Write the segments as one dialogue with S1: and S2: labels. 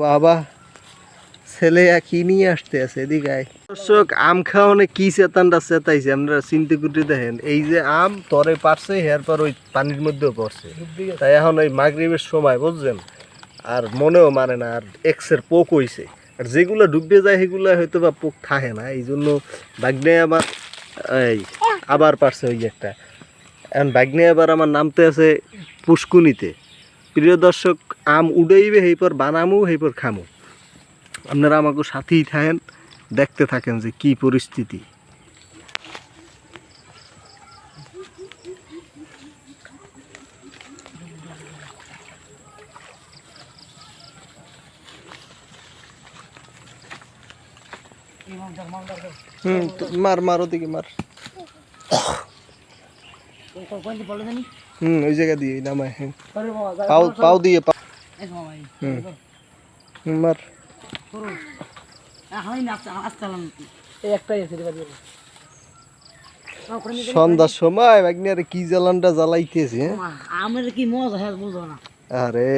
S1: বাবা ছেলে কি নিয়ে আসতে আছে এদিকে দর্শক আম খাওয়ানে কি চেতানটা চেতাইছে আপনারা চিন্তা করে দেখেন এই যে আম তরে পারছে এরপর ওই পানির মধ্যেও পড়ছে তাই এখন ওই মাগরিবের সময় বুঝছেন আর মনেও মানে না আর এক্সের পোক হইছে আর যেগুলো ডুবে যায় সেগুলো হয়তো বা পোক থাকে না এই জন্য বাগনে আবার এই আবার পারছে ওই একটা এখন বাগনে আবার আমার নামতে আছে পুষ্কুনিতে। প্রিয় দর্শক আম উড়াইবে সেইপর বানামু সেইপর খামু আপনারা আমাকে সাথেই থাকেন দেখতে থাকেন যে কি পরিস্থিতি। মার মার ওদিকে মার ওই জায়গা দিয়ে নামায় পাও পাও দিয়ে মার সন্ধ্যার সময় বাগনিয়ারে কি জ্বালানটা জ্বালাইতেছে
S2: কি মজা হয় বুঝো না।
S1: আরে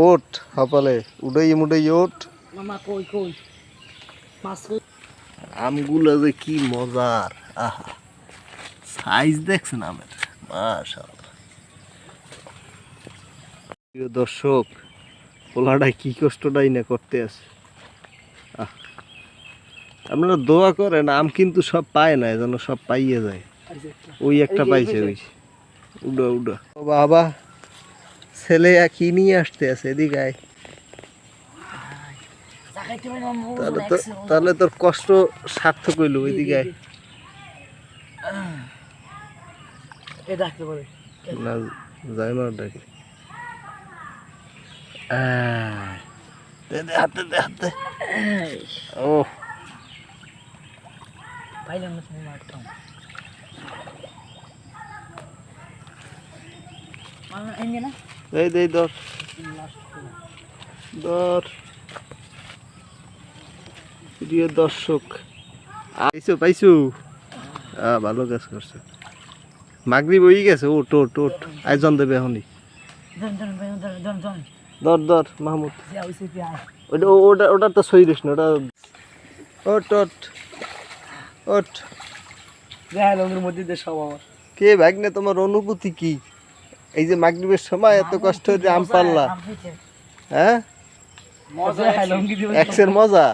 S1: ওঠ সকালে উড়াই মুড়াই ওঠ আমগুলো যে কি মজার আহা সাইজ দেখছেন আমের মাশাআল্লাহ। প্রিয় দর্শক পোলাটাই কি কষ্টটাই না করতে আছে আপনারা দোয়া করেন আম কিন্তু সব পায় না যেন সব পাইয়ে যায় ওই একটা পাইছে ওই উডা উডা বাবা ছেলে কি নিয়ে আসতে আছে এদিকে তাহলে তোর কষ্ট সার্থক হইল ওইদিকে না যাই মার ডাকি হাতে দে হাতে ও এই দে ধর ধর। প্রিয় দর্শক পাইছো পাইছো ভালো কাজ করছে মাগরিব হয়ে গেছে ওট ওট ওট আয়োজন দেবে এখনই ধর ধর মাহমুদ ওটা ওটা ওটা তো সই দিস না ওটা ওট ওট ওট
S2: মধ্যে সব আমার
S1: কে ভাগ্নে তোমার অনুভূতি কি এই যে মাগরিবের সময় এত কষ্ট যে আম পারলা হ্যাঁ এক্সের মজা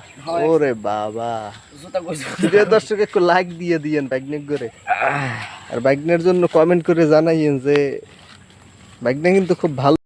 S1: ওরে বাবা। প্রিয় দর্শক একটু লাইক দিয়ে দিয়েন বাইকনে করে আর বাইকনের জন্য কমেন্ট করে জানাইয়েন যে বাইকটা কিন্তু খুব ভালো।